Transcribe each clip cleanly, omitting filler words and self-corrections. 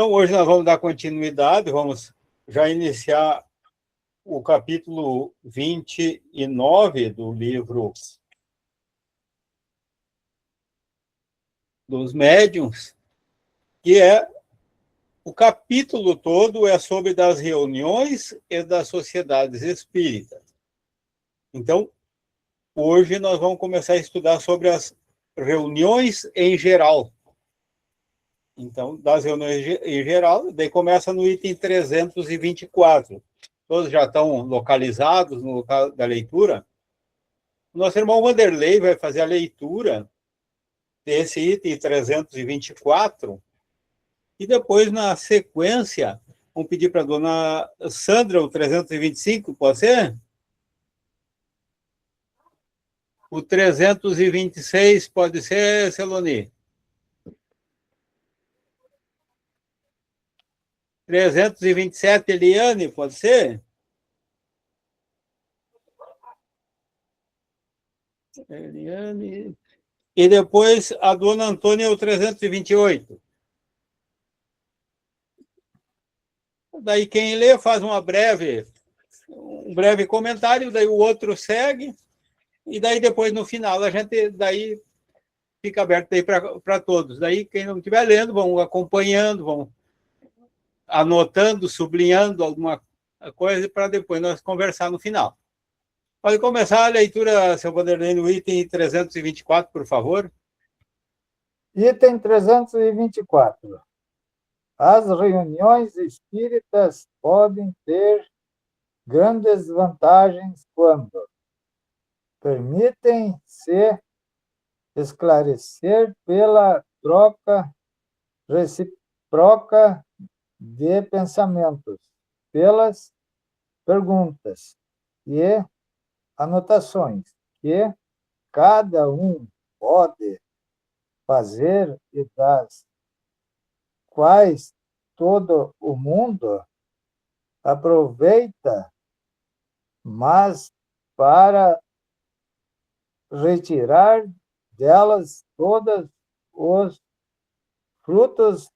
Então, hoje nós vamos dar continuidade, vamos já iniciar o capítulo 29 do livro dos médiuns, que é o capítulo todo é sobre das reuniões e das sociedades espíritas. Então, hoje nós vamos começar a estudar sobre as reuniões em geral. Então, das reuniões em geral, daí começa no item 324. Todos já estão localizados no local da leitura. O nosso irmão Vanderlei vai fazer a leitura desse item 324 e depois, na sequência, vamos pedir para a dona Sandra o 325, pode ser? O 326 pode ser, Celoni? 327, Eliane, pode ser? Eliane. E depois a dona Antônia, o 328. Daí quem lê faz um breve comentário, daí o outro segue, e daí depois no final a gente daí fica aberto daí para todos. Daí quem não estiver lendo, vão acompanhando, vão anotando, sublinhando alguma coisa para depois nós conversar no final. Pode começar a leitura, seu Vanderlei, no item 324, por favor. Item 324. As reuniões espíritas podem ter grandes vantagens quando permitem-se esclarecer pela troca recíproca de pensamentos, pelas perguntas e anotações que cada um pode fazer e das quais todo o mundo aproveita, mas para retirar delas todos os frutos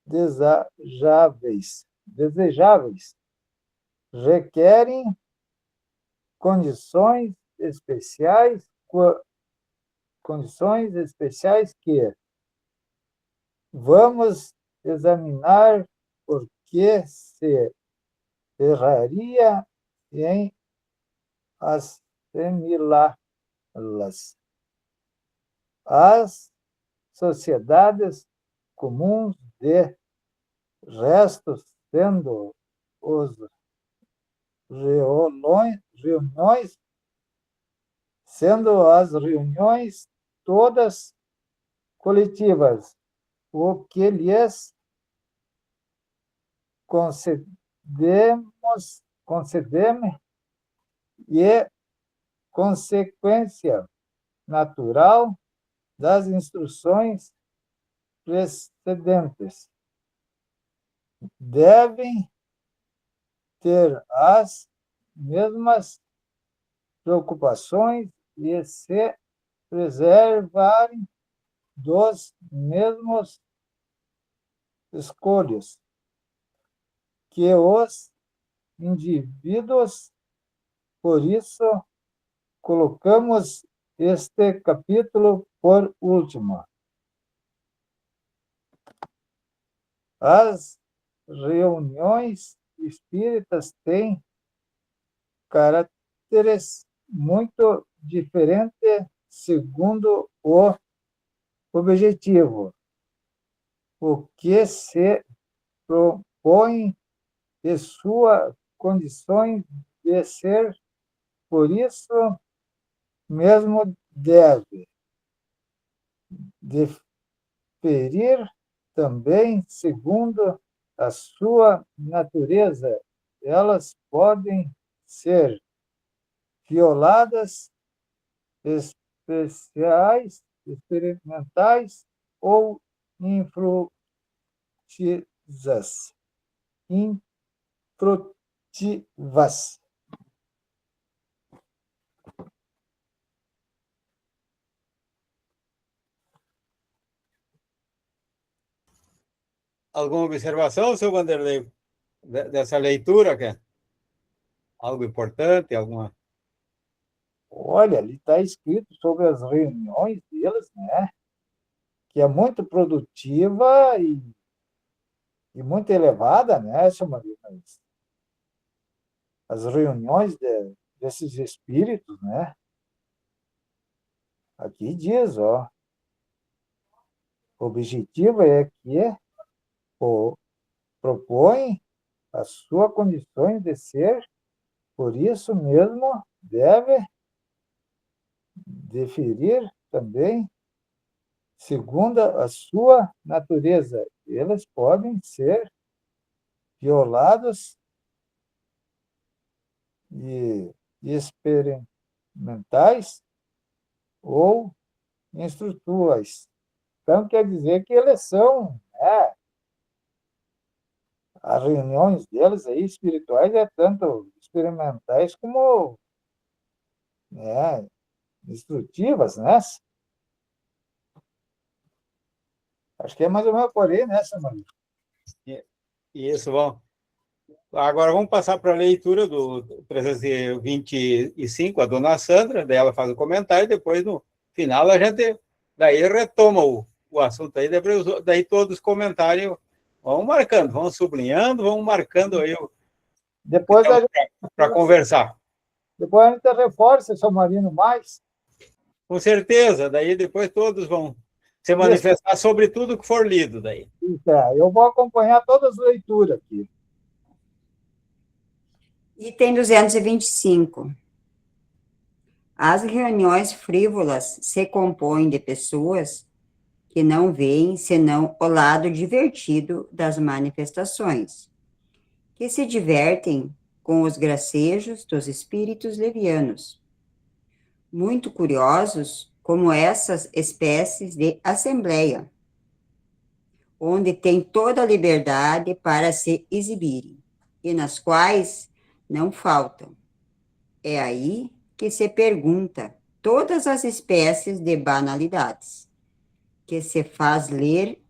desejáveis requerem condições especiais que vamos examinar por que se erraria em assimilá-las. As sociedades comuns de restos, sendo os as reuniões todas coletivas, o que lhes concedemos e consequência natural das instruções precedentes. Devem ter as mesmas preocupações e se preservarem dos mesmos escolhas que os indivíduos. Por isso, colocamos este capítulo por último. As reuniões espíritas têm caracteres muito diferentes segundo o objetivo, o que se propõe e suas condições de ser. Por isso mesmo deve diferir também segundo a sua natureza. Elas podem ser violadas, especiais, experimentais ou infrutivas. Alguma observação, seu Vanderlei, dessa leitura, que é algo importante, alguma... Olha, ali está escrito sobre as reuniões deles, né? Que é muito produtiva e muito elevada, né, seu Maria? As reuniões desses espíritos, né? Aqui diz, ó, o objetivo é que o, propõe as suas condições de ser, por isso mesmo deve deferir também segundo a sua natureza. Eles podem ser violados e experimentais ou instrutuais. Então, quer dizer que eles são, né, as reuniões deles aí espirituais é tanto experimentais como, né, instrutivas, né? Acho que é mais ou menos por aí, né, Samuel? Isso, bom. Agora vamos passar para a leitura do 325, a dona Sandra, daí ela faz o comentário, e depois no final a gente daí retoma o assunto aí, daí todos os comentários vão marcando, vão sublinhando, vão marcando aí Depois a gente, para conversar. depois a gente reforça, São Marino, mais. Com certeza, daí depois todos vão se manifestar sobre tudo que for lido daí. Eu vou acompanhar todas as leituras aqui. Item 225. As reuniões frívolas se compõem de pessoas que não veem senão o lado divertido das manifestações, que se divertem com os gracejos dos espíritos levianos, muito curiosos como essas espécies de assembleia, onde tem toda a liberdade para se exibirem, e nas quais não faltam. É aí que se pergunta todas as espécies de banalidades, que se faz ler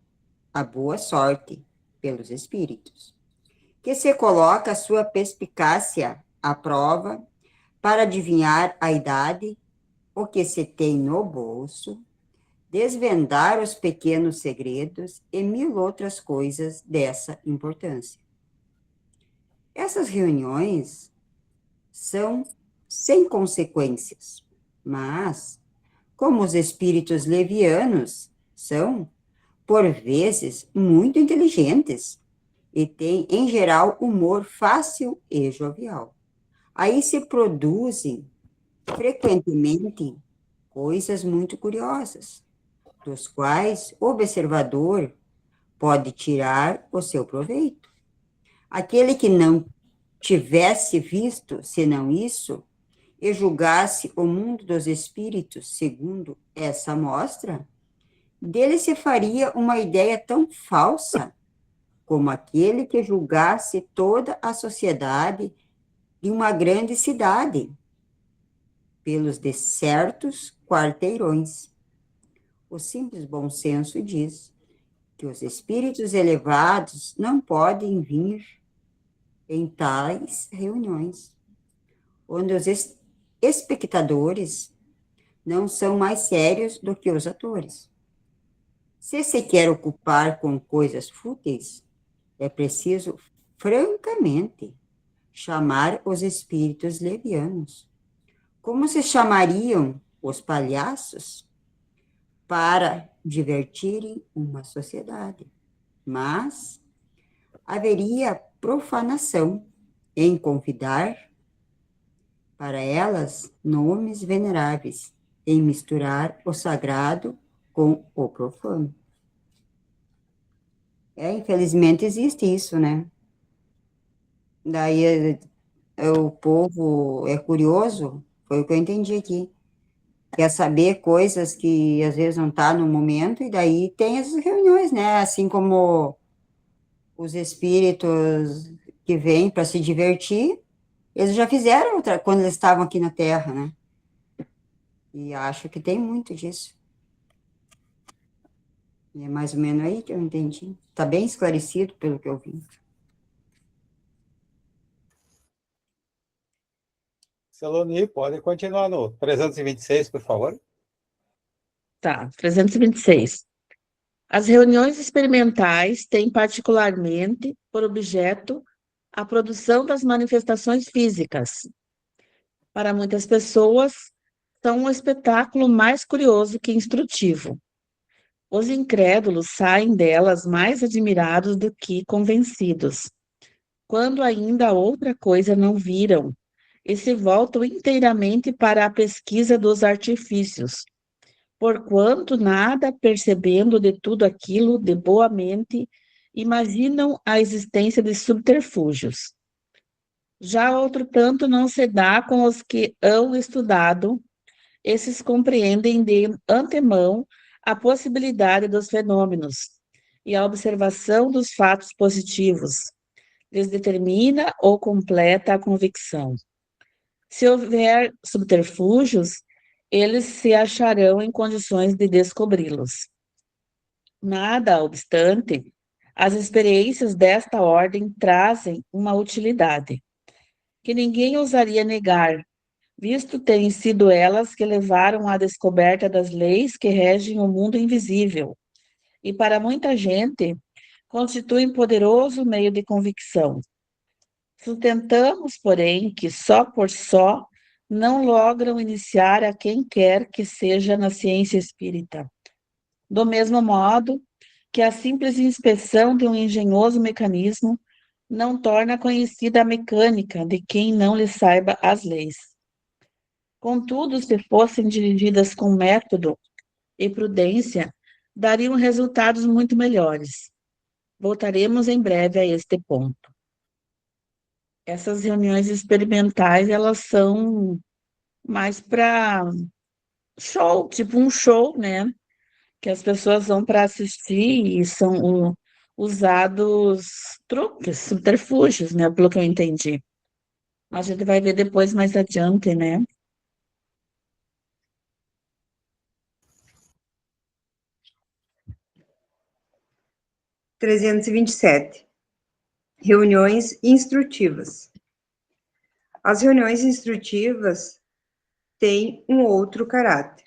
a boa sorte pelos espíritos, que se coloca a sua perspicácia à prova para adivinhar a idade, o que se tem no bolso, desvendar os pequenos segredos e mil outras coisas dessa importância. Essas reuniões são sem consequências, mas, como os espíritos levianos são, por vezes, muito inteligentes e têm, em geral, humor fácil e jovial. Aí se produzem, frequentemente, coisas muito curiosas, dos quais o observador pode tirar o seu proveito. Aquele que não tivesse visto senão isso, e julgasse o mundo dos espíritos segundo essa amostra, dele se faria uma ideia tão falsa como aquele que julgasse toda a sociedade de uma grande cidade, pelos de certos quarteirões. O simples bom senso diz que os espíritos elevados não podem vir em tais reuniões, onde os espectadores não são mais sérios do que os atores. Se se quer ocupar com coisas fúteis, é preciso, francamente, chamar os espíritos levianos. Como se chamariam os palhaços para divertirem uma sociedade? Mas haveria profanação em convidar para elas nomes veneráveis, em misturar o sagrado com o profano. Infelizmente existe isso, né? Daí o povo é curioso, foi o que eu entendi aqui. Quer saber coisas que às vezes não está no momento, e daí tem essas reuniões, né? Assim como os espíritos que vêm para se divertir, eles já fizeram quando eles estavam aqui na Terra, né? E acho que tem muito disso. É mais ou menos aí que eu entendi. Está bem esclarecido pelo que eu vi. Celoni, pode continuar no 326, por favor. Tá, 326. As reuniões experimentais têm particularmente por objeto a produção das manifestações físicas. Para muitas pessoas, são um espetáculo mais curioso que instrutivo. Os incrédulos saem delas mais admirados do que convencidos, quando ainda outra coisa não viram, e se voltam inteiramente para a pesquisa dos artifícios, porquanto nada percebendo de tudo aquilo de boa mente, imaginam a existência de subterfúgios. Já outro tanto não se dá com os que hão estudado, esses compreendem de antemão a possibilidade dos fenômenos e a observação dos fatos positivos, lhes determina ou completa a convicção. Se houver subterfúgios, eles se acharão em condições de descobri-los. Nada obstante, as experiências desta ordem trazem uma utilidade, que ninguém ousaria negar, visto terem sido elas que levaram à descoberta das leis que regem o mundo invisível, e para muita gente constituem poderoso meio de convicção. Sustentamos, porém, que só por só não logram iniciar a quem quer que seja na ciência espírita. Do mesmo modo que a simples inspeção de um engenhoso mecanismo não torna conhecida a mecânica de quem não lhe saiba as leis. Contudo, se fossem dirigidas com método e prudência, dariam resultados muito melhores. Voltaremos em breve a este ponto. Essas reuniões experimentais, elas são mais para show, tipo um show, né? Que as pessoas vão para assistir e são usados truques, subterfúgios, né? Pelo que eu entendi. A gente vai ver depois mais adiante, né? Trezentos e 327. Reuniões instrutivas. As reuniões instrutivas têm um outro caráter.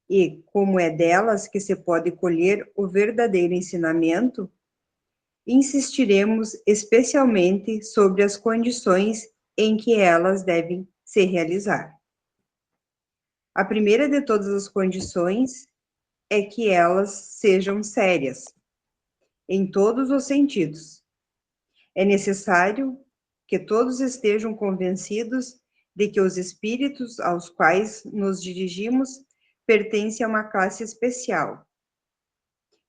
E, como é delas que se pode colher o verdadeiro ensinamento, insistiremos especialmente sobre as condições em que elas devem se realizar. A primeira de todas as condições é que elas sejam sérias, em todos os sentidos. É necessário que todos estejam convencidos de que os espíritos aos quais nos dirigimos pertencem a uma classe especial,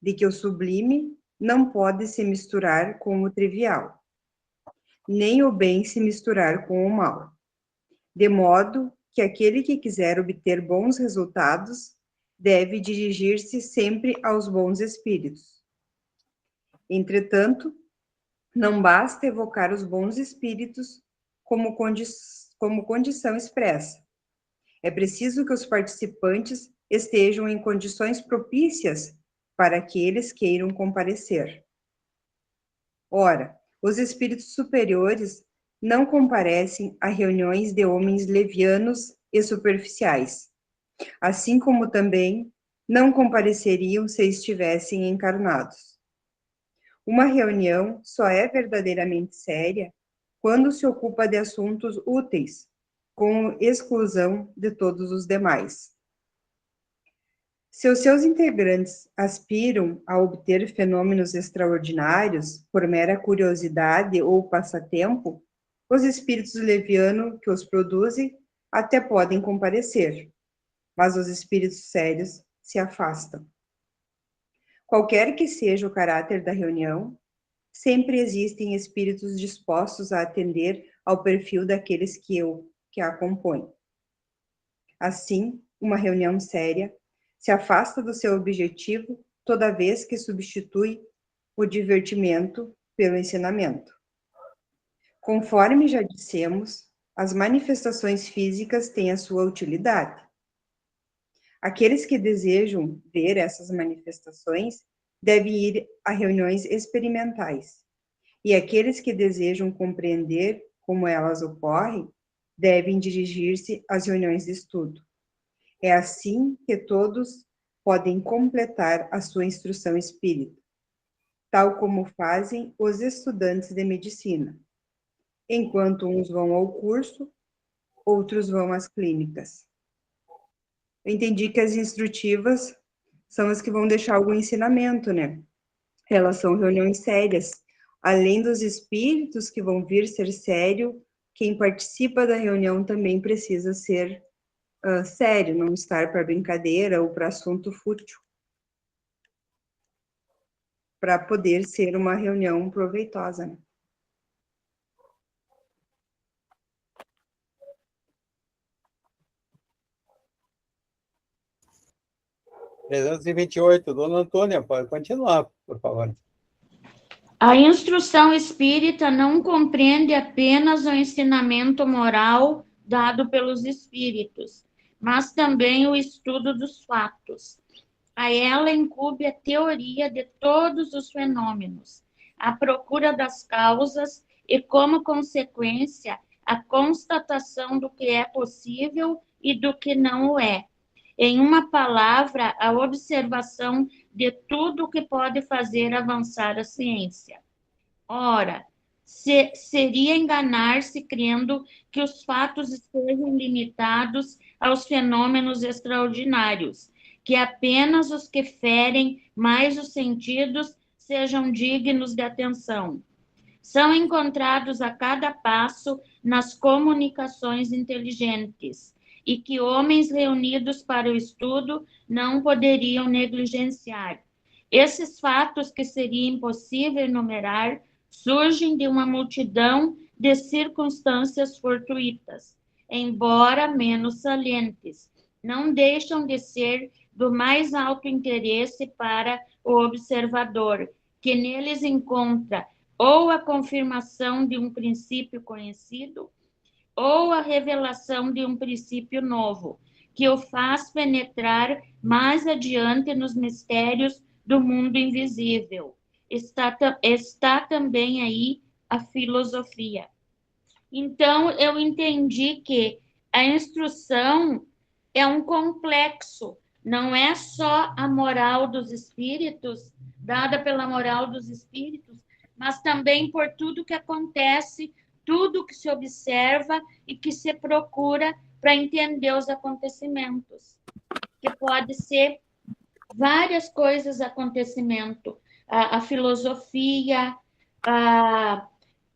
de que o sublime não pode se misturar com o trivial, nem o bem se misturar com o mal, de modo que aquele que quiser obter bons resultados deve dirigir-se sempre aos bons espíritos. Entretanto, não basta evocar os bons espíritos como condição expressa. É preciso que os participantes estejam em condições propícias para que eles queiram comparecer. Ora, os espíritos superiores não comparecem a reuniões de homens levianos e superficiais, assim como também não compareceriam se estivessem encarnados. Uma reunião só é verdadeiramente séria quando se ocupa de assuntos úteis, com exclusão de todos os demais. Se os seus integrantes aspiram a obter fenômenos extraordinários por mera curiosidade ou passatempo, os espíritos levianos que os produzem até podem comparecer, mas os espíritos sérios se afastam. Qualquer que seja o caráter da reunião, sempre existem espíritos dispostos a atender ao perfil daqueles que a compõem. Assim, uma reunião séria se afasta do seu objetivo toda vez que substitui o divertimento pelo ensinamento. Conforme já dissemos, as manifestações físicas têm a sua utilidade. Aqueles que desejam ver essas manifestações devem ir a reuniões experimentais, e aqueles que desejam compreender como elas ocorrem devem dirigir-se às reuniões de estudo. É assim que todos podem completar a sua instrução espírita, tal como fazem os estudantes de medicina. Enquanto uns vão ao curso, outros vão às clínicas. Eu entendi que as instrutivas são as que vão deixar algum ensinamento, né? Elas são reuniões sérias. Além dos espíritos que vão vir ser sério, quem participa da reunião também precisa ser sério, não estar para brincadeira ou para assunto fútil, para poder ser uma reunião proveitosa, né? – 328, dona Antônia, pode continuar, por favor. A instrução espírita não compreende apenas o ensinamento moral dado pelos espíritos, mas também o estudo dos fatos. A ela incumbe a teoria de todos os fenômenos, a procura das causas e, como consequência, a constatação do que é possível e do que não o é. Em uma palavra, a observação de tudo o que pode fazer avançar a ciência. Ora, seria enganar-se crendo que os fatos estejam limitados aos fenômenos extraordinários, que apenas os que ferem mais os sentidos sejam dignos de atenção. São encontrados a cada passo nas comunicações inteligentes, e que homens reunidos para o estudo não poderiam negligenciar. Esses fatos, que seria impossível enumerar, surgem de uma multidão de circunstâncias fortuitas, embora menos salientes. Não deixam de ser do mais alto interesse para o observador, que neles encontra ou a confirmação de um princípio conhecido, ou a revelação de um princípio novo, que o faz penetrar mais adiante nos mistérios do mundo invisível. Está também aí a filosofia. Então, eu entendi que a instrução é um complexo, não é só a moral dos espíritos, dada pela moral dos espíritos, mas também por tudo que acontece, tudo que se observa e que se procura para entender os acontecimentos, que pode ser várias coisas acontecimento, a filosofia,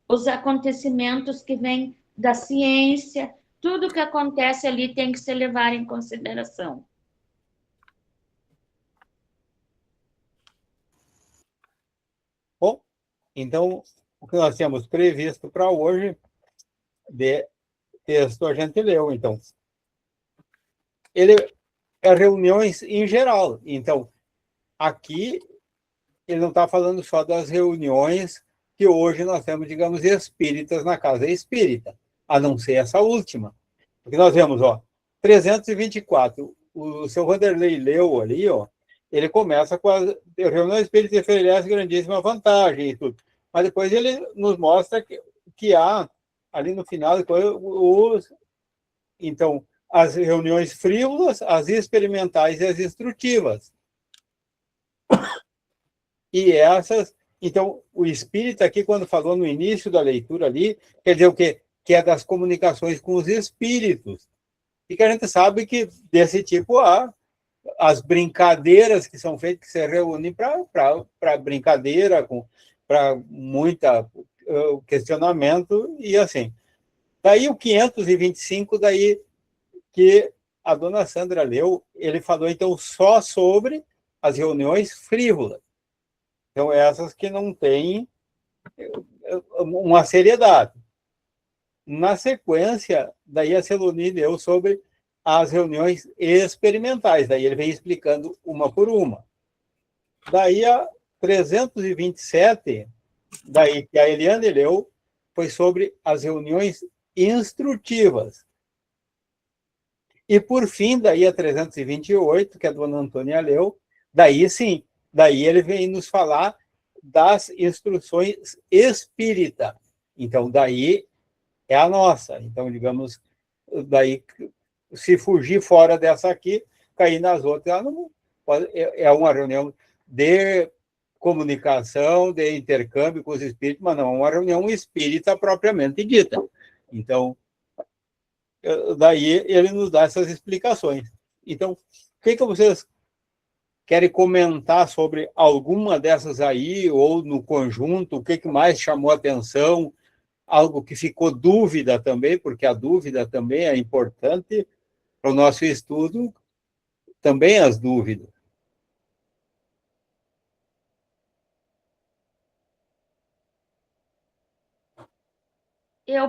os acontecimentos que vêm da ciência, tudo que acontece ali tem que ser levado em consideração. Bom, então, o que nós temos previsto para hoje, de texto a gente leu, então. Ele é reuniões em geral. Então, aqui, ele não está falando só das reuniões que hoje nós temos, digamos, espíritas na casa espírita, a não ser essa última. Porque nós vemos, 324, o seu Vanderlei leu ali, ele começa com a reunião espírita e oferece grandíssima vantagem e tudo. Mas depois ele nos mostra que há, ali no final, então, as reuniões frívolas, as experimentais e as instrutivas. E essas... Então, o espírita aqui, quando falou no início da leitura ali, quer dizer o quê? Que é das comunicações com os espíritos. E que a gente sabe que desse tipo há as brincadeiras que são feitas, que se reúnem para brincadeira, para muita questionamento, e assim. Daí o 525, daí que a dona Sandra leu, ele falou, então, só sobre as reuniões frívolas. Então, essas que não têm uma seriedade. Na sequência, daí a Celoni leu sobre as reuniões experimentais. Daí ele vem explicando uma por uma. Daí a 327, daí que a Eliane leu, foi sobre as reuniões instrutivas. E, por fim, daí a 328, que a dona Antônia leu, daí sim, daí ele vem nos falar das instruções espírita. Então, daí é a nossa. Então, digamos, daí, se fugir fora dessa aqui, cair nas outras, não, é uma reunião de comunicação, de intercâmbio com os espíritos, mas não é uma reunião espírita propriamente dita. Então, daí ele nos dá essas explicações. Então, o que vocês querem comentar sobre alguma dessas aí, ou no conjunto, o que mais chamou a atenção, algo que ficou dúvida também, porque a dúvida também é importante para o nosso estudo, também as dúvidas.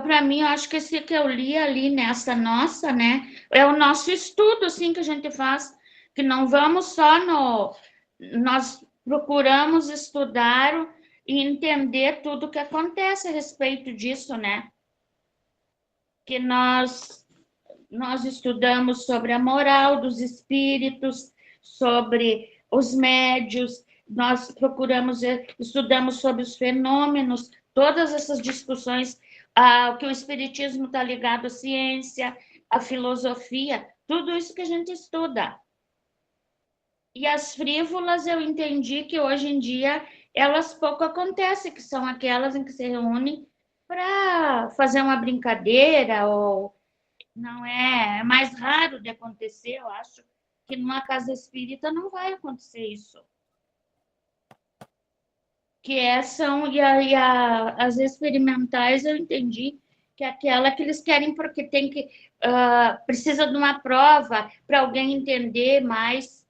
Para mim, eu acho que esse que eu li ali nessa nossa, né, é o nosso estudo, assim, que a gente faz, que não vamos só no... Nós procuramos estudar e entender tudo o que acontece a respeito disso, né? Que nós estudamos sobre a moral dos espíritos, sobre os médios, nós estudamos sobre os fenômenos, todas essas discussões, que o espiritismo está ligado à ciência, à filosofia, tudo isso que a gente estuda. E as frívolas, eu entendi que hoje em dia elas pouco acontecem, que são aquelas em que se reúnem para fazer uma brincadeira, ou não é mais raro de acontecer, eu acho que numa casa espírita não vai acontecer isso. As experimentais eu entendi que é aquela que eles querem porque tem que precisa de uma prova para alguém entender mais,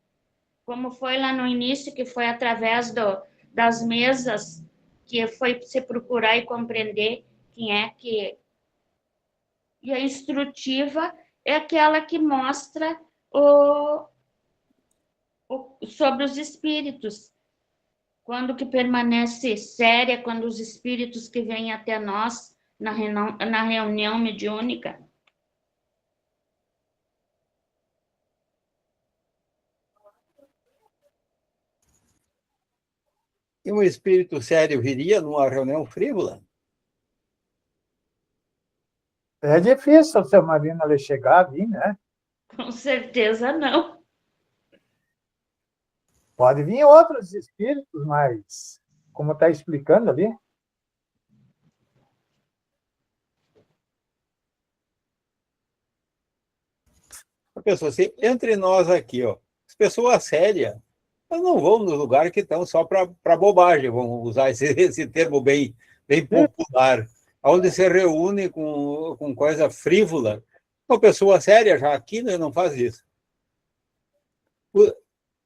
como foi lá no início, que foi através das mesas, que foi se procurar e compreender quem é que... E a instrutiva é aquela que mostra sobre os espíritos. Quando que permanece séria, quando os espíritos que vêm até nós na reunião mediúnica. E um espírito sério viria numa reunião frívola? É difícil o seu Marino ali chegar ali, né? Com certeza não. Pode vir outros espíritos, mas, como está explicando ali, A pessoa, assim, entre nós aqui, ó, as pessoas sérias, elas não vão no lugar que estão só para bobagem, vamos usar esse termo bem popular, onde se reúne com coisa frívola. Uma pessoa séria já aqui, né, não faz isso.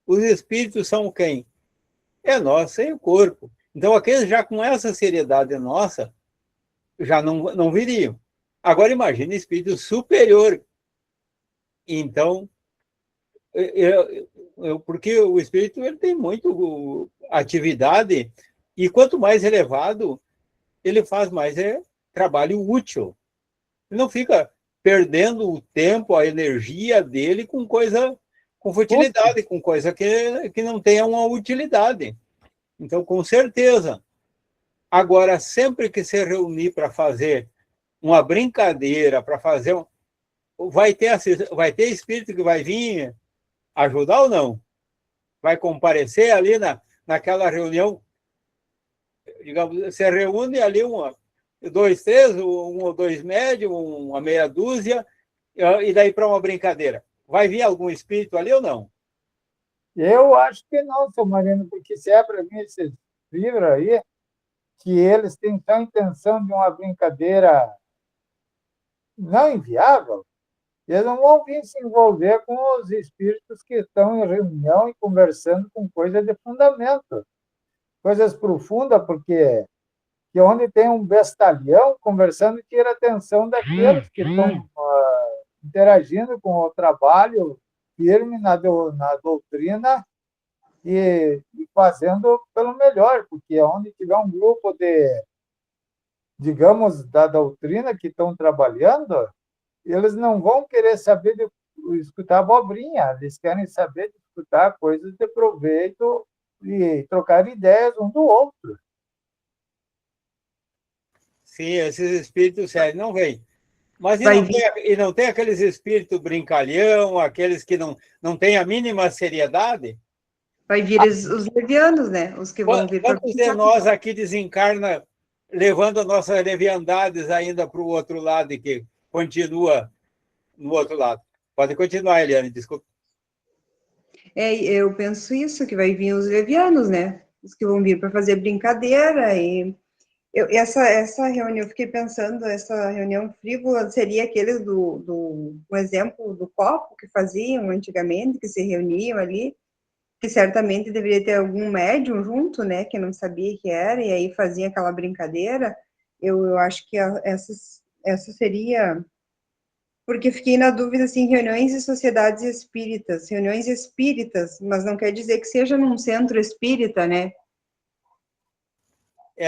Os espíritos são quem? É nós, sem o corpo. Então, aqueles já com essa seriedade nossa, já não viriam. Agora, imagine espírito superior. Então, porque o espírito ele tem muito atividade, e quanto mais elevado, ele faz mais trabalho útil. Ele não fica perdendo o tempo, a energia dele com coisa, com futilidade, com coisa que não tenha uma utilidade. Então, com certeza. Agora, sempre que se reunir para fazer uma brincadeira, para fazer vai ter espírito que vai vir ajudar ou não? Vai comparecer ali naquela reunião, digamos, se reúne ali dois, três, um ou dois médios, uma meia dúzia, e daí para uma brincadeira. Vai vir algum espírito ali ou não? eu acho que não, seu Marino, porque se é para mim esses livros aí, que eles têm só a intenção de uma brincadeira não inviável, eles não vão vir se envolver com os espíritos que estão em reunião e conversando com coisas de fundamento, coisas profundas, porque que onde tem um bestalhão conversando tira a atenção daqueles que estão interagindo com o trabalho firme na doutrina e fazendo pelo melhor, porque onde tiver um grupo digamos, da doutrina que estão trabalhando, eles não vão querer saber de escutar abobrinha, eles querem saber de escutar coisas de proveito e trocar ideias um do outro. Sim, esses espíritos sérios não vêm. Mas Vai vir, e não tem aqueles espíritos brincalhão, aqueles que não têm a mínima seriedade? vai vir os levianos, né? Os que vão vir para Quantos de nós aqui desencarna levando nossas leviandades ainda para o outro lado e que continua no outro lado? Pode continuar, Eliane, desculpa. Eu penso isso, que vai vir os levianos, né? Os que vão vir para fazer brincadeira e essa reunião, eu fiquei pensando, essa reunião frívola seria aquele um exemplo do copo que faziam antigamente, que se reuniam ali, que certamente deveria ter algum médium junto, né, que não sabia que era, e aí fazia aquela brincadeira. Eu acho que essa seria, porque fiquei na dúvida, assim, reuniões e sociedades espíritas, mas não quer dizer que seja num centro espírita, né?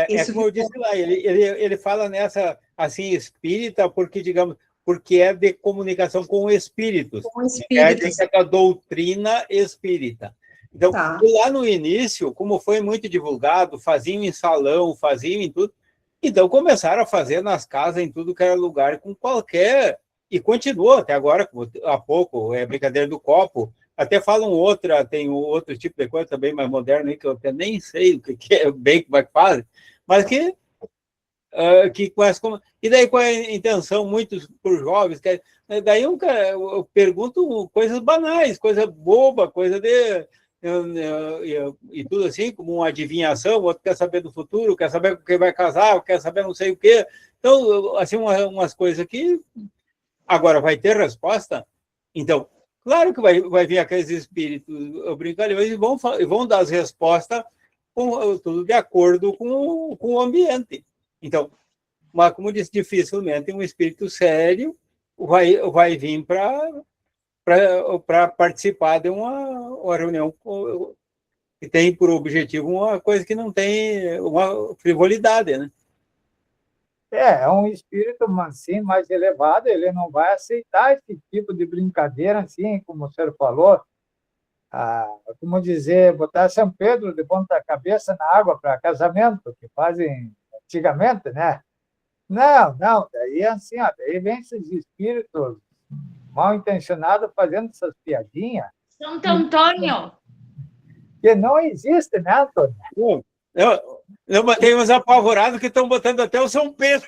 Isso Como eu disse lá, ele fala nessa, assim, espírita, porque, digamos, porque é de comunicação com espíritos. com espíritos. É a doutrina espírita. Então, Tá. lá no início, como foi muito divulgado, faziam em salão, faziam em tudo, então começaram a fazer nas casas, em tudo que era lugar, com qualquer... E continuou até agora, há pouco, é brincadeira do copo, até falam outra, tem outro tipo de coisa também mais moderno, que eu até nem sei o que é bem, como é que faz, mas que conhece como... E daí com a intenção, muitos por jovens, daí eu pergunto coisas banais, coisa boba, coisa de... E tudo assim, como uma adivinhação, o outro quer saber do futuro, quer saber com quem vai casar, quer saber não sei o quê. Então, assim, umas coisas que... Agora, vai ter resposta? Então, claro que vai vir aqueles espíritos brincalhões e vão dar as respostas tudo de acordo com o ambiente. Então, mas, como disse, dificilmente um espírito sério vai vir para participar de uma reunião que tem por objetivo uma coisa que não tem uma frivolidade, né? É um espírito assim, mais elevado, ele não vai aceitar esse tipo de brincadeira, assim, como o senhor falou, como dizer, botar São Pedro de ponta cabeça na água para casamento, que fazem antigamente, né? Não, daí assim, ó, daí vem esses espíritos mal intencionados fazendo essas piadinhas Santo Antônio. que não existem, né, Antônio? Eu botei uns apavorados que estão botando até o São Pedro.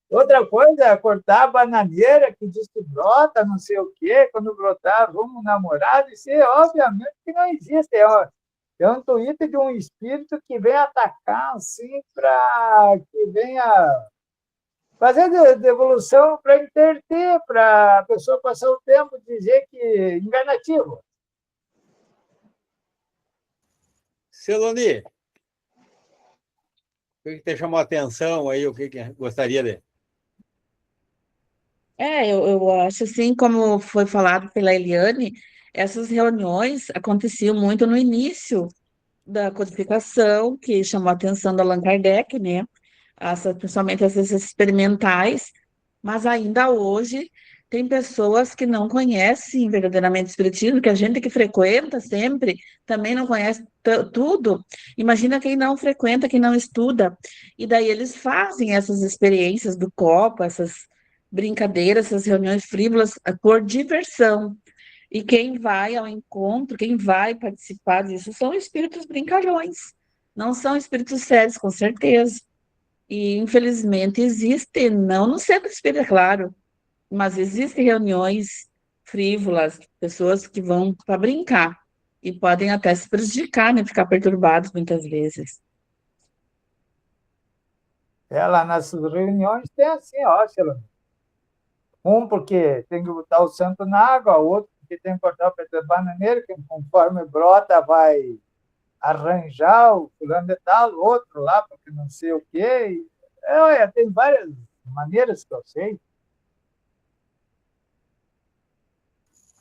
Outra coisa é cortar a bananeira que diz que brota, não sei o quê, quando brotar, rumo namorado, isso obviamente que não existe. É um tweet de um espírito que vem atacar, assim, para que venha fazer devolução para interter, para a pessoa passar o tempo e dizer que enganativo. Celoni, o que te chamou a atenção aí, o que gostaria de... Eu acho assim, como foi falado pela Eliane, essas reuniões aconteciam muito no início da codificação, que chamou a atenção do Allan Kardec, né? Principalmente essas experimentais, mas ainda hoje tem pessoas que não conhecem verdadeiramente o Espiritismo, que a gente que frequenta sempre também não conhece tudo. Imagina quem não frequenta, quem não estuda. E daí eles fazem essas experiências do copo, essas brincadeiras, essas reuniões frívolas por diversão. E quem vai ao encontro, quem vai participar disso são espíritos brincalhões, não são espíritos sérios, com certeza. E, infelizmente, existe, não no centro espírita, claro, mas existem reuniões frívolas, pessoas que vão para brincar e podem até se prejudicar, né, ficar perturbados muitas vezes. Lá nas reuniões tem assim, ó, um porque tem que botar o santo na água, outro porque tem que cortar o pé da bananeira, que conforme brota vai arranjar o fulano de tal, outro lá, porque não sei o quê. Tem várias maneiras que eu sei.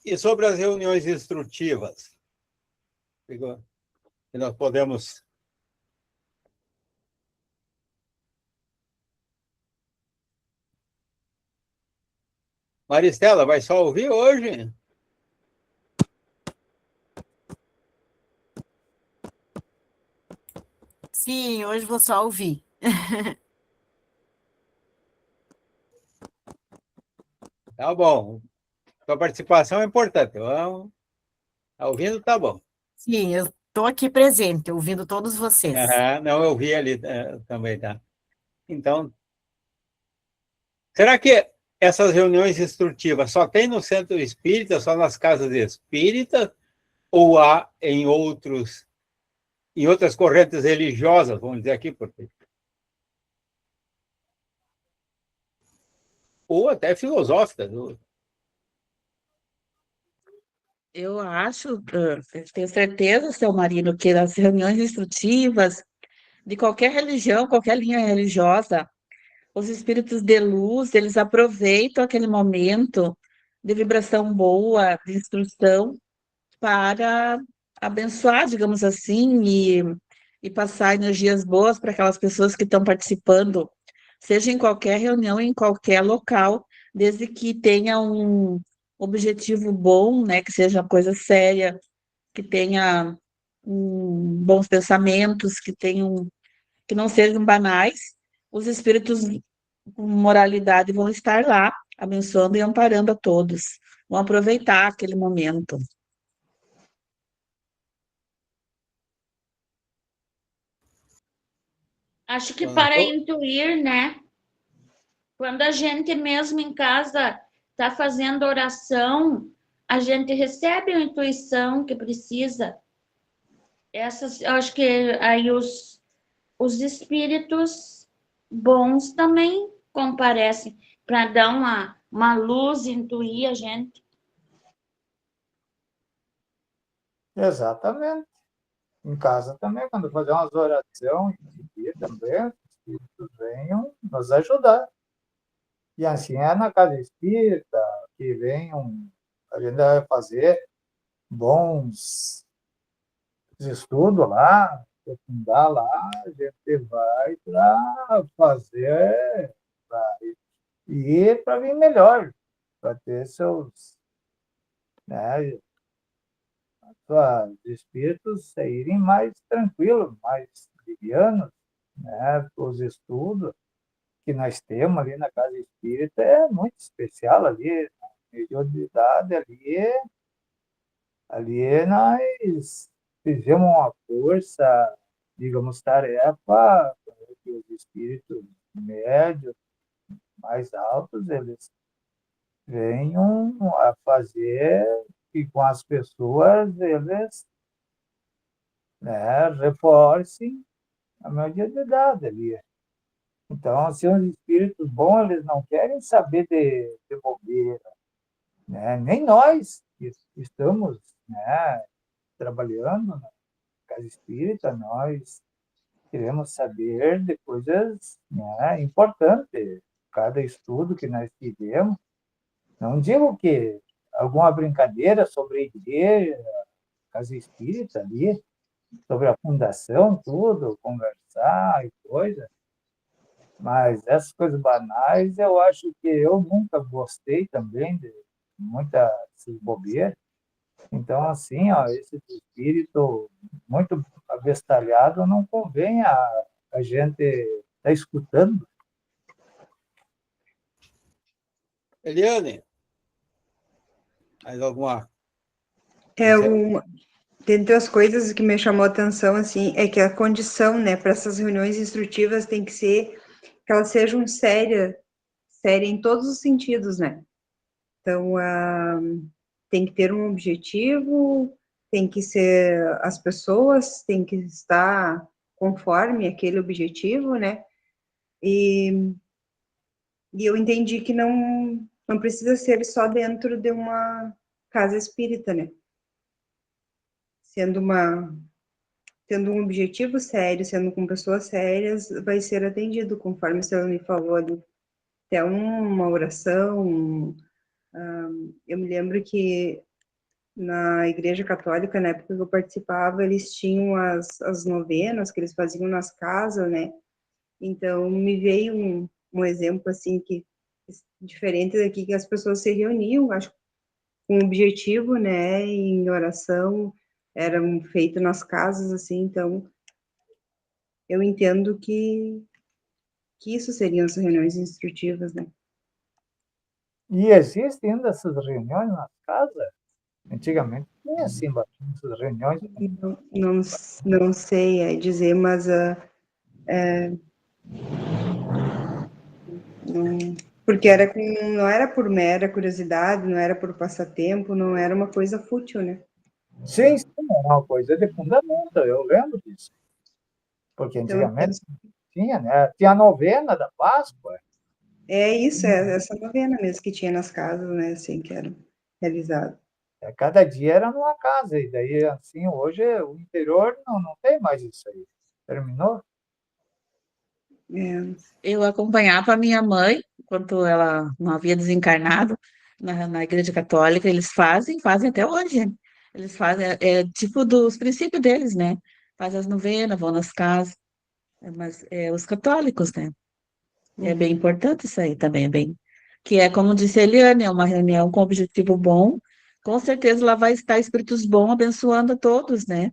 E sobre as reuniões instrutivas? Que nós podemos... Maristela, vai só ouvir hoje? Sim, hoje vou só ouvir. Tá bom. Sua participação é importante. Vamos. Tá ouvindo? Tá bom. Sim, eu estou aqui presente, ouvindo todos vocês. Não, eu vi ali também, tá? Então, será que essas reuniões instrutivas só tem no centro espírita, só nas casas espíritas, ou há em outras correntes religiosas, vamos dizer aqui, porque ou até filosóficas? Eu acho, tenho certeza, seu Marino, que as reuniões instrutivas de qualquer religião, qualquer linha religiosa, os espíritos de luz, eles aproveitam aquele momento de vibração boa, de instrução, para abençoar, digamos assim, e passar energias boas para aquelas pessoas que estão participando, seja em qualquer reunião, em qualquer local, desde que tenha um objetivo bom, né, que seja uma coisa séria, que tenha bons pensamentos, que não sejam banais, os espíritos com moralidade vão estar lá, abençoando e amparando a todos. Vão aproveitar aquele momento. Acho que para intuir, né? Quando a gente mesmo em casa está fazendo oração, a gente recebe a intuição que precisa. Essas, eu acho que aí os espíritos bons também comparecem para dar uma luz, intuir a gente. Exatamente. Em casa também, quando fazer umas orações, e também os espíritos venham nos ajudar. E assim é na casa espírita, que venham, a gente vai fazer bons estudos lá, aprofundar lá, a gente vai para fazer, para vir melhor, para ter né, os espíritos saírem mais tranquilos, mais livianos, né, os estudos que nós temos ali na casa espírita é muito especial ali, na mediunidade ali nós fizemos uma força, digamos, tarefa para que os espíritos médios, mais altos, eles venham a fazer que com as pessoas eles, né, reforcem a mediunidade ali. Então, assim, os espíritos bons, eles não querem saber de bobeira, né? Nem nós que estamos, né, trabalhando na casa espírita, nós queremos saber de coisas, né, importantes. Cada estudo que nós fizemos, não digo que alguma brincadeira sobre a igreja, casa espírita ali, sobre a fundação, tudo, conversar e coisa, mas essas coisas banais, eu acho que eu nunca gostei também de muita bobeira. Então, assim, ó, esse espírito muito avestalhado não convém a gente estar escutando. Eliane, mais alguma? Dentre as coisas que me chamou a atenção, assim, é que a condição, né, para essas reuniões instrutivas tem que ser que elas sejam sérias em todos os sentidos, né? Então, tem que ter um objetivo, tem que ser, as pessoas têm que estar conforme aquele objetivo, né? E eu entendi que não precisa ser só dentro de uma casa espírita, né? Tendo um objetivo sério, sendo com pessoas sérias, vai ser atendido, conforme a senhora me falou ali. Até uma oração. Eu me lembro que na Igreja Católica, na época que eu participava, eles tinham as novenas que eles faziam nas casas, né? Então, me veio um exemplo, assim, que diferente daqui que as pessoas se reuniam, acho, com objetivo, né, em oração, eram feitas nas casas, assim, então eu entendo que isso seriam as reuniões instrutivas, né? E existem ainda essas reuniões nas casas? Antigamente tinha assim, bastante essas reuniões. Não sei dizer, mas porque não era por mera curiosidade, não era por passatempo, não era uma coisa fútil, né? Sim, é uma coisa de fundamento, eu lembro disso. Porque Então, antigamente tinha, né? Tinha a novena da Páscoa. é isso, é essa novena mesmo que tinha nas casas, né, assim, que era realizada. Cada dia era numa casa, e daí, assim, hoje o interior não tem mais isso aí. Terminou? É, Eu acompanhava a minha mãe, enquanto ela não havia desencarnado, na Igreja Católica. Eles fazem até hoje. Eles fazem, é tipo dos princípios deles, né? Fazem as novenas, vão nas casas. Mas os católicos, né? É bem importante isso aí também, é bem. Que é, como disse a Eliane, é uma reunião com objetivo bom. Com certeza lá vai estar espíritos bons abençoando a todos, né?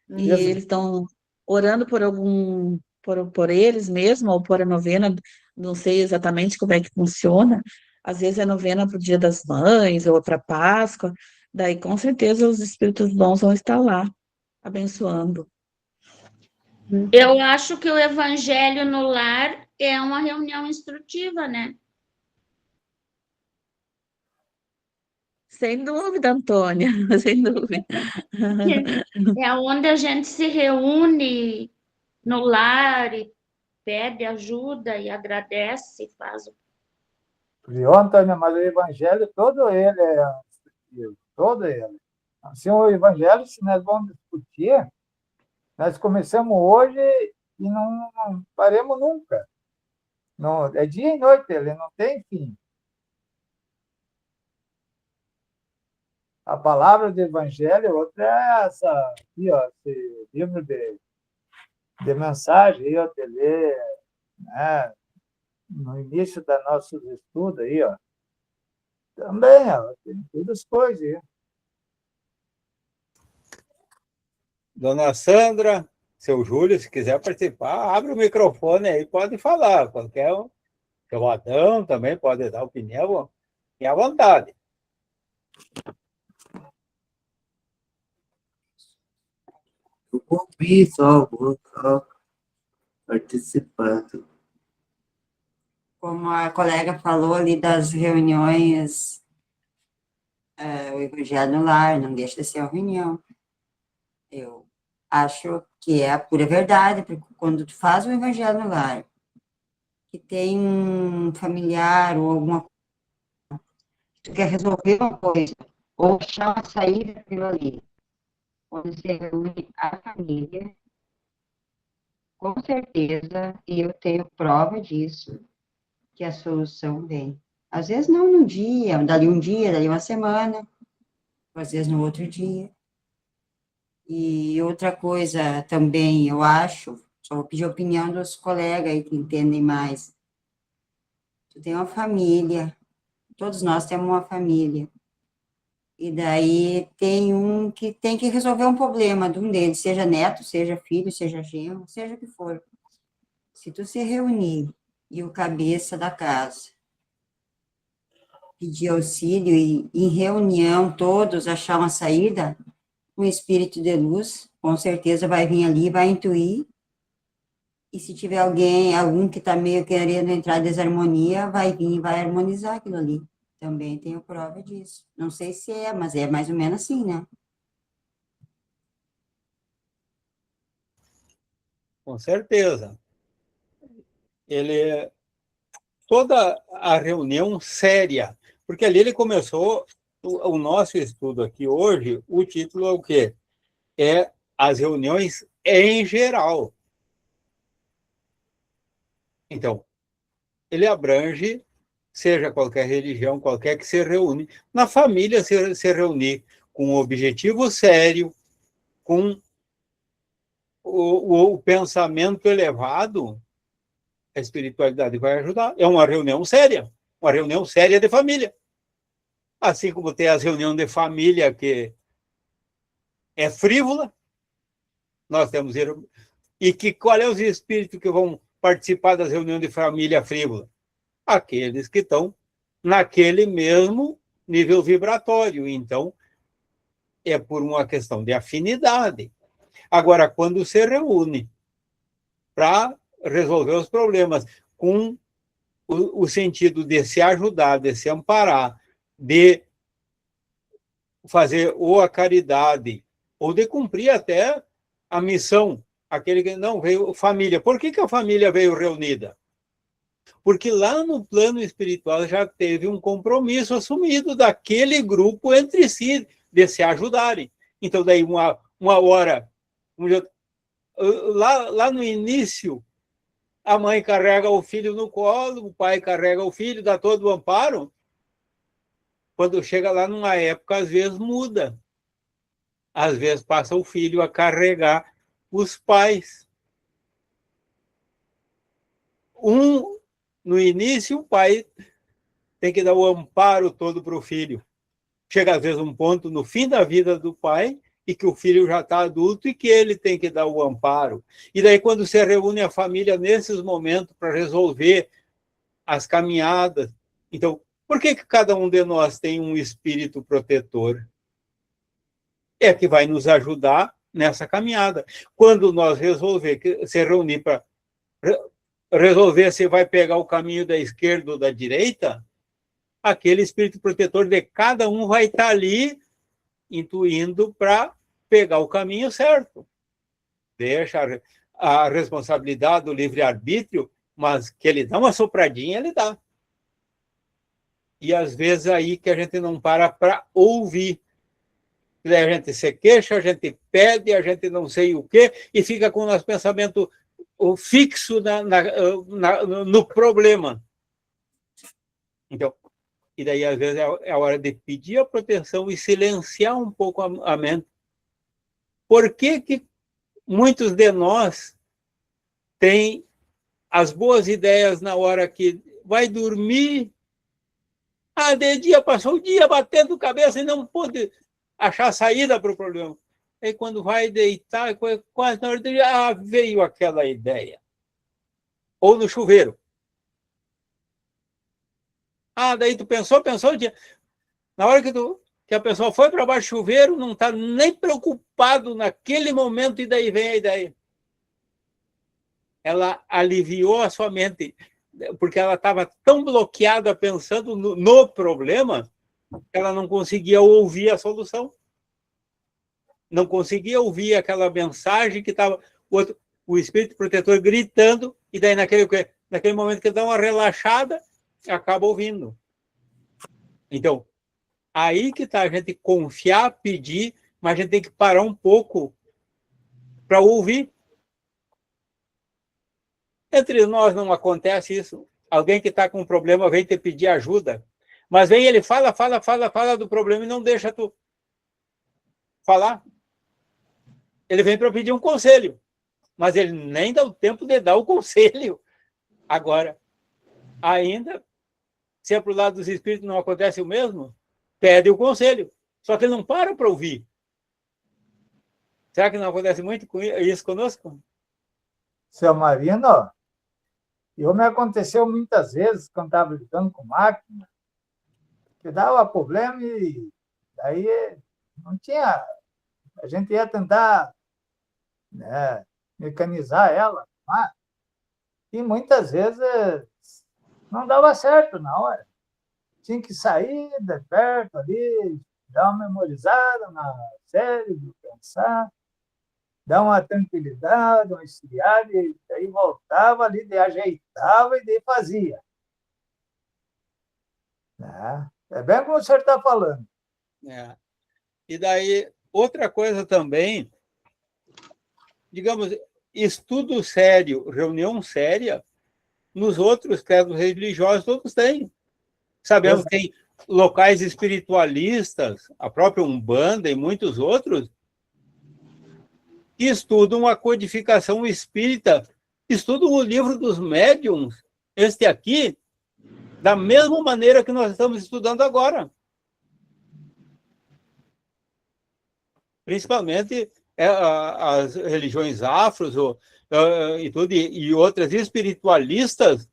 E Isso. eles estão orando por por eles mesmo, ou por a novena, não sei exatamente como é que funciona. Às vezes é novena para o Dia das Mães, ou para Páscoa. Daí, com certeza, os espíritos bons vão estar lá, abençoando. Eu acho que o Evangelho no Lar é uma reunião instrutiva, né? Sem dúvida, Antônia, sem dúvida. É onde a gente se reúne no lar e pede ajuda e agradece, faz o. Viu, Antônio? Mas o evangelho todo ele é instrutivo, todo ele. Assim, o evangelho, se nós vamos discutir, nós começamos hoje e não paremos nunca. Não, é dia e noite, ele não tem fim. A palavra do evangelho, outra é essa aqui, ó, esse livro de mensagem, aí, ó, de ler, né, no início dos nossos estudos aí, ó. Também, ó, tem todas as coisas aí. Dona Sandra, seu Júlio, se quiser participar, abre o microfone aí, pode falar. Qualquer um. Seu Adão também pode dar opinião, fique à vontade. Eu ouvi só, vou só participando. Como a colega falou ali das reuniões, o Evangelho no Lar, não deixa de ser uma reunião. Eu acho que é a pura verdade, porque quando tu faz o Evangelho no Lar, que tem um familiar ou alguma coisa, tu quer resolver uma coisa, ou achar uma saída daquilo ali, quando se reúne a família, com certeza, e eu tenho prova disso, que a solução vem. Às vezes não num dia, dali uma semana, às vezes no outro dia. E outra coisa também, eu acho, só vou pedir a opinião dos colegas aí que entendem mais. Tu tem uma família, todos nós temos uma família. E daí tem um que tem que resolver um problema de um deles, seja neto, seja filho, seja genro, seja o que for. Se tu se reunir e o cabeça da casa pedir auxílio e em reunião todos achar uma saída, um espírito de luz com certeza vai vir ali, vai intuir, e se tiver algum que está meio querendo entrar em desarmonia, vai vir e vai harmonizar aquilo ali. Também tenho prova disso. Não sei se é, mas é mais ou menos assim, né? Com certeza. Toda a reunião séria, porque ali ele começou o nosso estudo aqui hoje, o título é o quê? É as reuniões em geral. Então, ele abrange, seja qualquer religião, qualquer que se reúne, na família se reunir com um objetivo sério, com o pensamento elevado, a espiritualidade vai ajudar. É uma reunião séria, uma reunião séria de família. Assim como tem as reuniões de família que é frívola, nós temos... E que qual é os espíritos que vão participar das reuniões de família frívola? Aqueles que estão naquele mesmo nível vibratório. Então, é por uma questão de afinidade. Agora, quando se reúne para resolver os problemas com o sentido de se ajudar, de se amparar, de fazer ou a caridade, ou de cumprir até a missão, aquele que não veio, família. Por que a família veio reunida? Porque lá no plano espiritual já teve um compromisso assumido daquele grupo entre si, de se ajudarem. Então, daí, uma hora, lá no início, a mãe carrega o filho no colo, o pai carrega o filho, dá todo o amparo. Quando chega lá numa época, às vezes muda. Às vezes passa o filho a carregar os pais. No início, o pai tem que dar o amparo todo para o filho. Chega, às vezes, um ponto no fim da vida do pai e que o filho já está adulto e que ele tem que dar o amparo. E daí, quando se reúne a família nesses momentos para resolver as caminhadas. Então, por que cada um de nós tem um espírito protetor? É que vai nos ajudar nessa caminhada. Quando nós se reunir para resolver se vai pegar o caminho da esquerda ou da direita, aquele espírito protetor de cada um vai estar ali intuindo para pegar o caminho certo. Deixa a responsabilidade do livre-arbítrio, mas que ele dá uma sopradinha, ele dá. E às vezes aí que a gente não para ouvir. A gente se queixa, a gente pede, a gente não sei o quê, e fica com o nosso pensamento fixo no problema. Então, e daí, às vezes, é a hora de pedir a proteção e silenciar um pouco a mente. Por que muitos de nós têm as boas ideias na hora que vai dormir? De dia passou o dia batendo cabeça e não pôde achar saída para o problema. Aí, quando vai deitar, quase na hora de dia, veio aquela ideia. Ou no chuveiro. Daí tu pensou, na hora que a pessoa foi para baixo do chuveiro, não está nem preocupado naquele momento, e daí vem a ideia. Ela aliviou a sua mente, porque ela estava tão bloqueada pensando no problema, que ela não conseguia ouvir a solução. Não conseguia ouvir aquela mensagem que estava o espírito protetor gritando, e daí naquele momento que dá uma relaxada, acaba ouvindo. Então, aí que está a gente confiar, pedir, mas a gente tem que parar um pouco para ouvir. Entre nós não acontece isso. Alguém que está com um problema vem te pedir ajuda, mas vem ele fala do problema e não deixa tu falar. Ele vem para pedir um conselho, mas ele nem dá o tempo de dar o conselho. Agora, ainda, se é para o lado dos espíritos não acontece o mesmo, pede o conselho. Só que ele não para ouvir. Será que não acontece muito isso conosco? Seu Marino, me aconteceu muitas vezes quando estava lidando com máquina, que dava problema e daí não tinha... A gente ia tentar mecanizar ela, e muitas vezes não dava certo na hora. Tinha que sair de perto ali, dar uma memorizada na cérebro, pensar, dar uma tranquilidade, uma esfriada, e aí voltava ali, daí ajeitava e daí fazia. É bem como o senhor está falando. E daí, outra coisa também, digamos, estudo sério, reunião séria, nos outros credos religiosos todos têm. Sabemos que tem locais espiritualistas, a própria Umbanda e muitos outros, que estudam a codificação espírita, estudam o livro dos médiuns. Este aqui da mesma maneira que nós estamos estudando agora. Principalmente as religiões afros e outras espiritualistas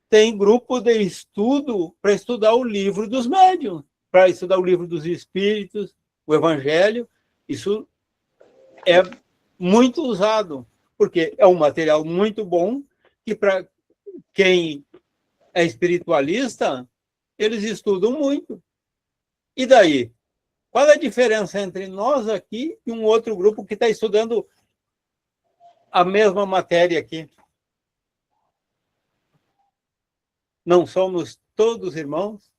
têm grupo de estudo para estudar o livro dos médiuns, para estudar o livro dos espíritos, o evangelho. Isso é muito usado, porque é um material muito bom que, para quem é espiritualista, eles estudam muito. E daí? Qual é a diferença entre nós aqui e um outro grupo que está estudando a mesma matéria aqui? Não somos todos irmãos?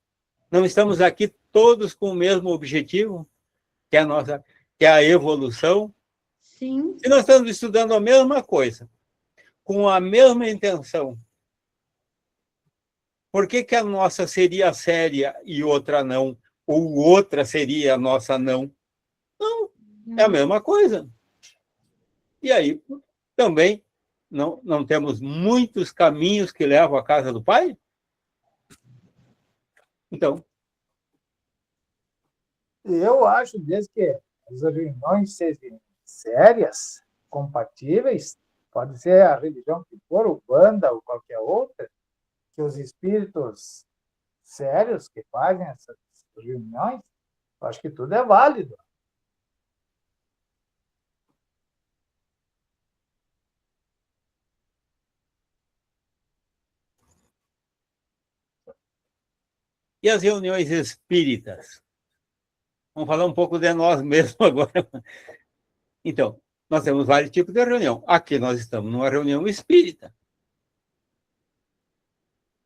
Não estamos aqui todos com o mesmo objetivo, que é a evolução? Sim. Se nós estamos estudando a mesma coisa, com a mesma intenção, por que a nossa seria séria e outra não? Ou outra seria a nossa não? Não, é a mesma coisa. E aí, também, não temos muitos caminhos que levam à casa do Pai? Então, Eu acho, desde que as reuniões sejam sérias, compatíveis, pode ser a religião que for, o banda ou qualquer outra, que os espíritos sérios que fazem essas reuniões, eu acho que tudo é válido. e as reuniões espíritas? Vamos falar um pouco de nós mesmos agora. Então, nós temos vários tipos de reunião. Aqui nós estamos numa reunião espírita.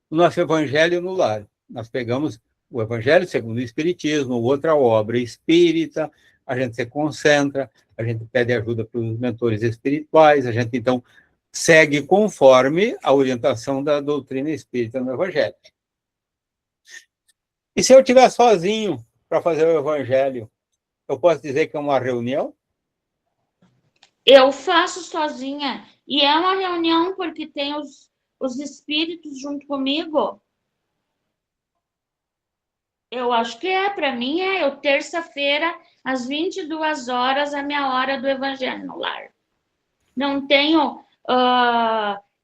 O nosso Evangelho no Lar. Nós pegamos o Evangelho segundo o Espiritismo, outra obra espírita, a gente se concentra, a gente pede ajuda para os mentores espirituais, a gente, então, segue conforme a orientação da doutrina espírita no Evangelho. E se eu estiver sozinho para fazer o Evangelho, eu posso dizer que é uma reunião? Eu faço sozinha. E é uma reunião porque tem os espíritos junto comigo. Eu acho que para mim eu terça-feira, às 22 horas, a minha hora do Evangelho no Lar. Não tenho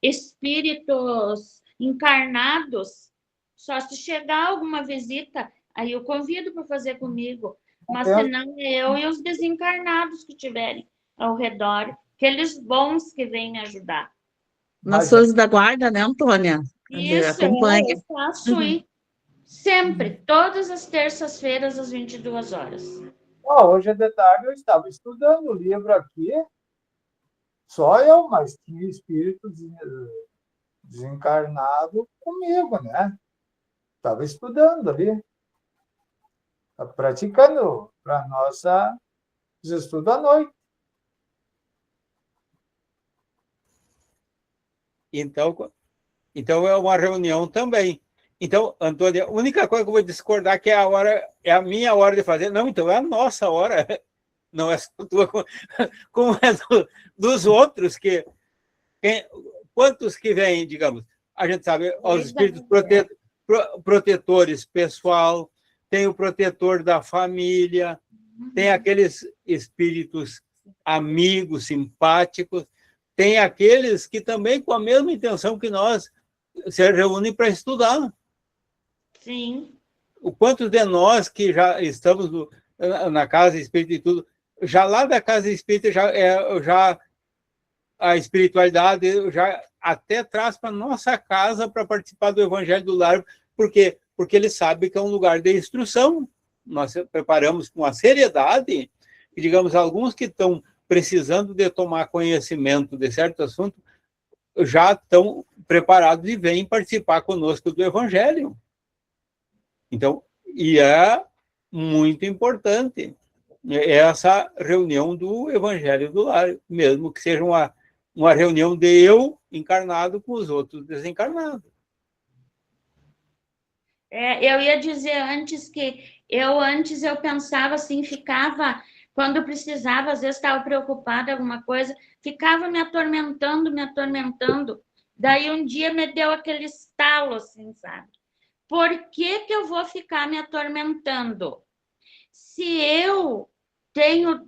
espíritos encarnados, só se chegar alguma visita, aí eu convido para fazer comigo. Mas senão eu e os desencarnados que tiverem ao redor, aqueles bons que vêm me ajudar. Nós somos da guarda, né, Antônia? Isso, acompanha. eu faço ir. Sempre, todas as terças-feiras, às 22 horas. Hoje de tarde eu estava estudando o livro aqui, só eu, mas tinha espírito desencarnado comigo, né? Estava estudando ali, praticando para nossa estudo à noite. Então é uma reunião também. Então, Antônia, a única coisa que eu vou discordar que é a minha hora de fazer. Não, então é a nossa hora. Não é só tua, como é dos outros quantos que vêm, digamos, a gente sabe, os espíritos protetores pessoal, tem o protetor da família, tem aqueles espíritos amigos, simpáticos, tem aqueles que também, com a mesma intenção que nós, se reúnem para estudar. Sim. O quanto de nós que já estamos na casa espírita e tudo, já lá da casa espírita, já a espiritualidade já até traz para nossa casa para participar do Evangelho do Lar, porque ele sabe que é um lugar de instrução. Nós preparamos com a seriedade, e, digamos, alguns que estão precisando de tomar conhecimento de certo assunto, já estão preparados e vêm participar conosco do Evangelho. Então, e é muito importante essa reunião do Evangelho do Lar, mesmo que seja uma reunião de eu encarnado com os outros desencarnados. Eu ia dizer antes que antes eu pensava assim, ficava, quando precisava, às vezes estava preocupada alguma coisa, ficava me atormentando. Daí um dia me deu aquele estalo, assim, sabe? Por que que eu vou ficar me atormentando? Se eu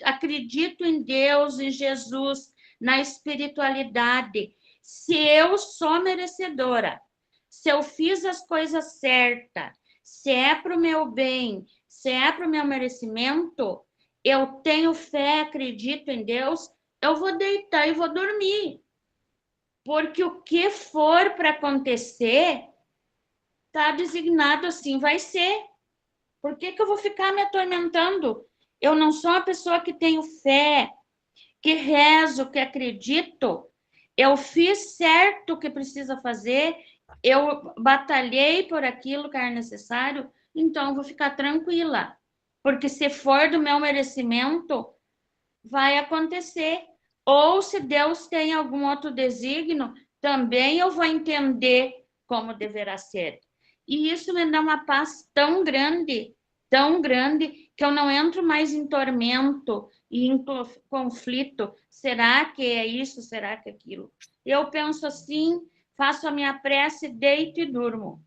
acredito em Deus, em Jesus, na espiritualidade, se eu sou merecedora, se eu fiz as coisas certas, se é para o meu bem, se é para o meu merecimento, eu tenho fé, acredito em Deus, eu vou deitar e vou dormir. Porque o que for para acontecer, está designado assim, vai ser. Por que que eu vou ficar me atormentando? Eu não sou uma pessoa que tenho fé, que rezo, que acredito. Eu fiz certo o que precisa fazer, eu batalhei por aquilo que era necessário, então eu vou ficar tranquila. Porque se for do meu merecimento, vai acontecer. Ou se Deus tem algum outro desígnio, também eu vou entender como deverá ser. E isso me dá uma paz tão grande, que eu não entro mais em tormento e em conflito. Será que é isso? Será que é aquilo? Eu penso assim, faço a minha prece, deito e durmo.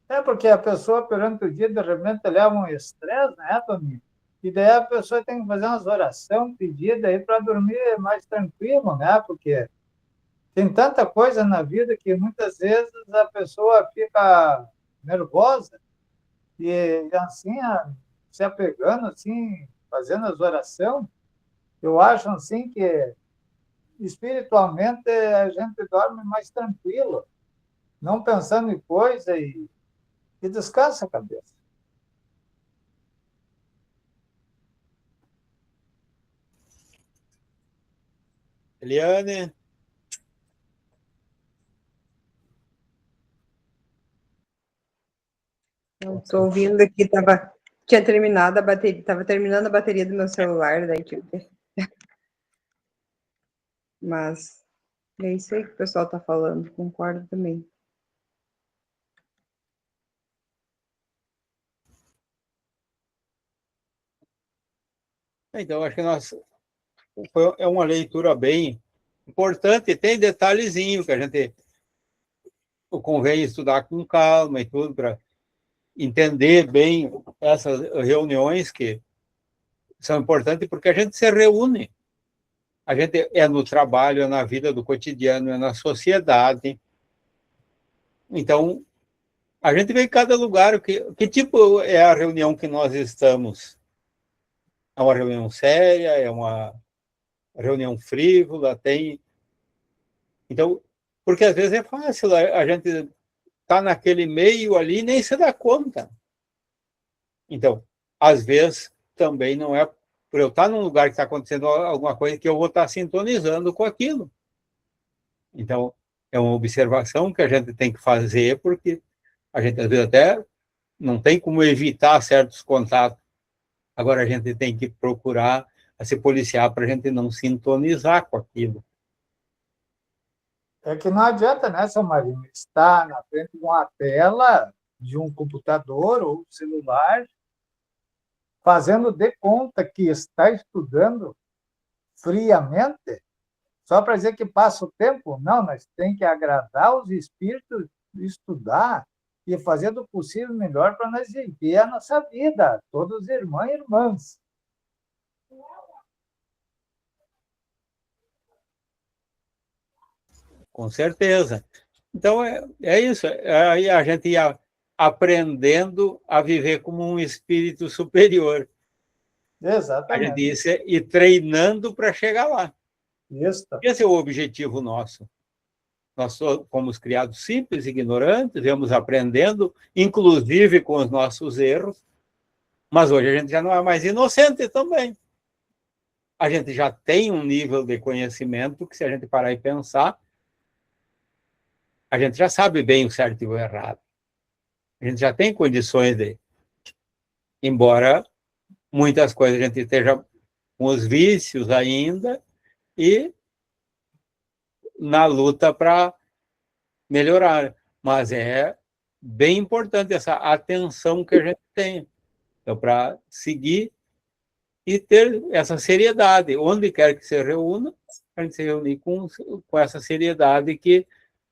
É porque a pessoa, perante o dia, de repente, leva um estresse, né, Toninho? E daí a pessoa tem que fazer umas orações pedidas aí para dormir mais tranquilo, né? Porque tem tanta coisa na vida que muitas vezes a pessoa fica nervosa e assim, se apegando, assim, fazendo as orações. Eu acho assim que espiritualmente a gente dorme mais tranquilo, não pensando em coisa e descansa a cabeça. Eliane, Estou ouvindo aqui, tinha terminado a bateria, estava terminando a bateria do meu celular, daí mas é isso aí que o pessoal está falando, concordo também. então, acho que é uma leitura bem importante. Tem detalhezinho que a gente convém estudar com calma e tudo, para entender bem essas reuniões que são importantes, porque a gente se reúne. A gente é no trabalho, é na vida do cotidiano, é na sociedade. Então, a gente vê em cada lugar que tipo é a reunião que nós estamos. É uma reunião séria, é uma reunião frívola, tem. Então, porque às vezes é fácil a gente tá naquele meio ali e nem se dá conta. Então, às vezes também não é por eu estar num lugar que está acontecendo alguma coisa que eu vou estar sintonizando com aquilo. Então, é uma observação que a gente tem que fazer, porque a gente às vezes até não tem como evitar certos contatos. Agora a gente tem que procurar se policiar para a gente não sintonizar com aquilo. É que não adianta, né, São Marino, estar na frente de uma tela de um computador ou celular, fazendo de conta que está estudando friamente, só para dizer que passa o tempo. Não, nós temos que agradar os espíritos, estudar e fazer do possível melhor para nós viver a nossa vida, todos irmãos e irmãs. Com certeza. Então, é isso. Aí a gente ia aprendendo a viver como um espírito superior. Exatamente. A gente ia ir treinando para chegar lá. Isso. Esse é o objetivo nosso. Nós fomos criados simples, ignorantes, íamos aprendendo, inclusive com os nossos erros, mas hoje a gente já não é mais inocente também. A gente já tem um nível de conhecimento que, se a gente parar e pensar, a gente já sabe bem o certo e o errado. A gente já tem condições de, embora muitas coisas a gente esteja com os vícios ainda, e na luta para melhorar. Mas é bem importante essa atenção que a gente tem. Então, para seguir e ter essa seriedade. Onde quer que se reúna, a gente se reunir com essa seriedade que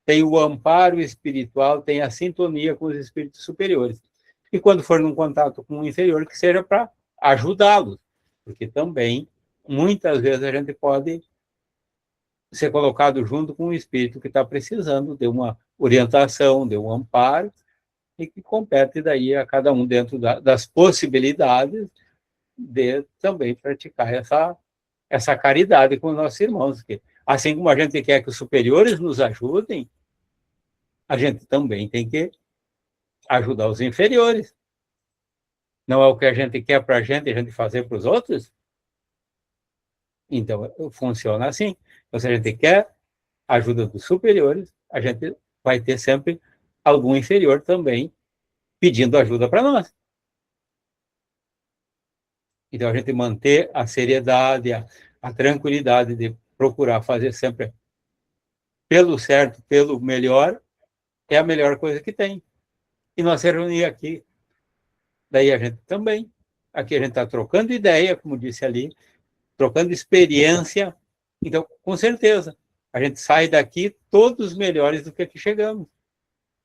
tem o amparo espiritual, tem a sintonia com os espíritos superiores. E quando for num contato com o inferior, que seja para ajudá-los, porque também, muitas vezes, a gente pode ser colocado junto com o espírito que está precisando de uma orientação, de um amparo, e que compete daí a cada um dentro das possibilidades de também praticar essa caridade com os nossos irmãos. Que, assim como a gente quer que os superiores nos ajudem, a gente também tem que ajudar os inferiores. Não é o que a gente quer para a gente fazer para os outros? Então, funciona assim. Então, se a gente quer a ajuda dos superiores, a gente vai ter sempre algum inferior também pedindo ajuda para nós. Então, a gente manter a seriedade, a tranquilidade de procurar fazer sempre pelo certo, pelo melhor, é a melhor coisa que tem. E nós se reunir aqui, daí a gente também. Aqui a gente está trocando ideia, como disse ali, trocando experiência. Então, com certeza, a gente sai daqui todos melhores do que aqui chegamos.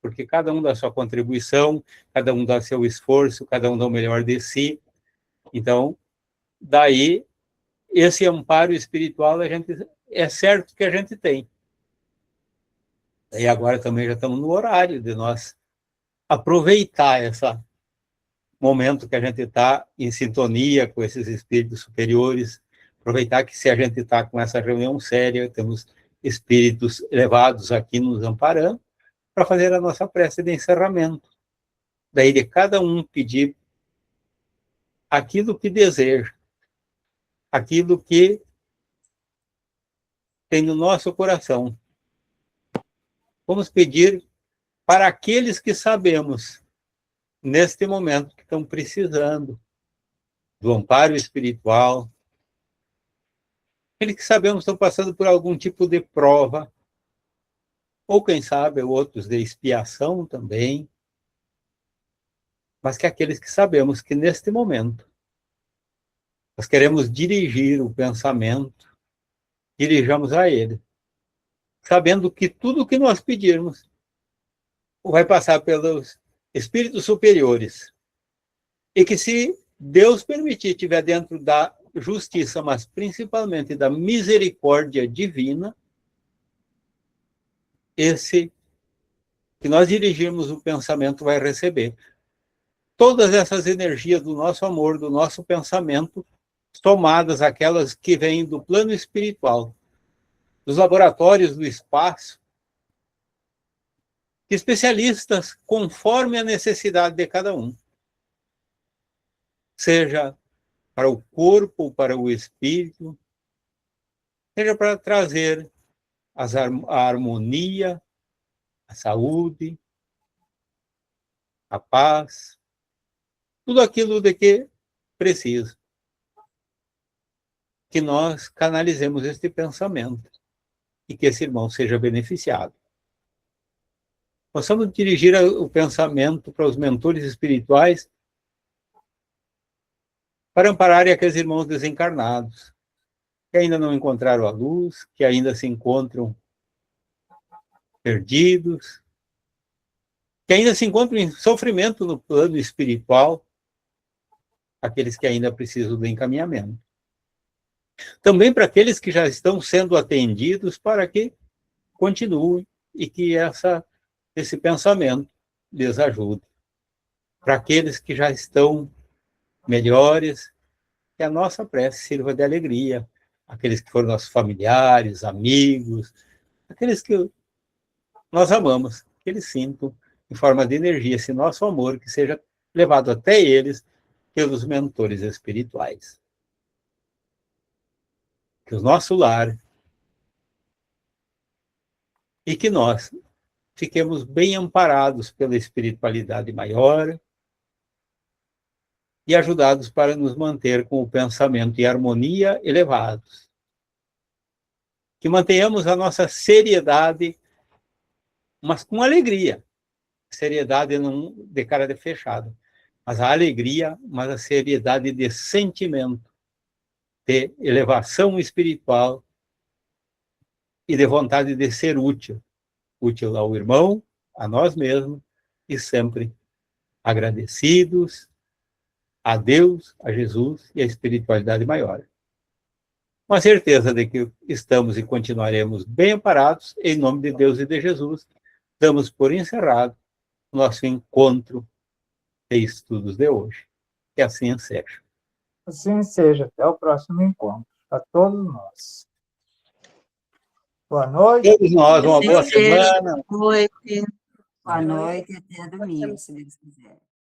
Porque cada um dá sua contribuição, cada um dá seu esforço, cada um dá o melhor de si. Então, daí, esse amparo espiritual, a gente é certo que a gente tem. E agora também já estamos no horário de nós aproveitar esse momento que a gente está em sintonia com esses espíritos superiores, aproveitar que se a gente está com essa reunião séria, temos espíritos elevados aqui nos amparando, para fazer a nossa prece de encerramento. Daí de cada um pedir aquilo que deseja, aquilo que tem no nosso coração. Vamos pedir para aqueles que sabemos, neste momento, que estão precisando do amparo espiritual, aqueles que sabemos estão passando por algum tipo de prova, ou quem sabe outros de expiação também, mas que aqueles que sabemos que neste momento nós queremos dirigir o pensamento, dirijamos a ele, sabendo que tudo o que nós pedirmos vai passar pelos espíritos superiores, e que se Deus permitir, estiver dentro da justiça, mas principalmente da misericórdia divina, esse que nós dirigirmos o pensamento vai receber todas essas energias do nosso amor, do nosso pensamento, somadas aquelas que vêm do plano espiritual, dos laboratórios do espaço, especialistas conforme a necessidade de cada um, seja para o corpo, para o espírito, seja para trazer a harmonia, a saúde, a paz, tudo aquilo de que precisa. Que nós canalizemos este pensamento e que esse irmão seja beneficiado. Possamos dirigir o pensamento para os mentores espirituais para ampararem aqueles irmãos desencarnados, que ainda não encontraram a luz, que ainda se encontram perdidos, que ainda se encontram em sofrimento no plano espiritual, aqueles que ainda precisam do encaminhamento. Também para aqueles que já estão sendo atendidos, para que continuem e que esse pensamento lhes ajude. Para aqueles que já estão melhores, que a nossa prece sirva de alegria. Aqueles que foram nossos familiares, amigos, aqueles que nós amamos, que eles sintam em forma de energia esse nosso amor, que seja levado até eles pelos mentores espirituais. Que o nosso lar e que nós fiquemos bem amparados pela espiritualidade maior e ajudados para nos manter com o pensamento em harmonia elevados. Que mantenhamos a nossa seriedade, mas com alegria. Seriedade não de cara de fechado, mas a alegria, mas a seriedade de sentimento, de elevação espiritual e de vontade de ser útil útil ao irmão, a nós mesmos, e sempre agradecidos a Deus, a Jesus e à espiritualidade maior. Com a certeza de que estamos e continuaremos bem amparados, em nome de Deus e de Jesus, damos por encerrado nosso encontro de estudos de hoje. Que assim seja. Assim seja. Até o próximo encontro. A todos nós. Boa noite. Todos nós, uma boa Assim seja. semana. Boa noite. Boa noite e até domingo, se Deus quiser.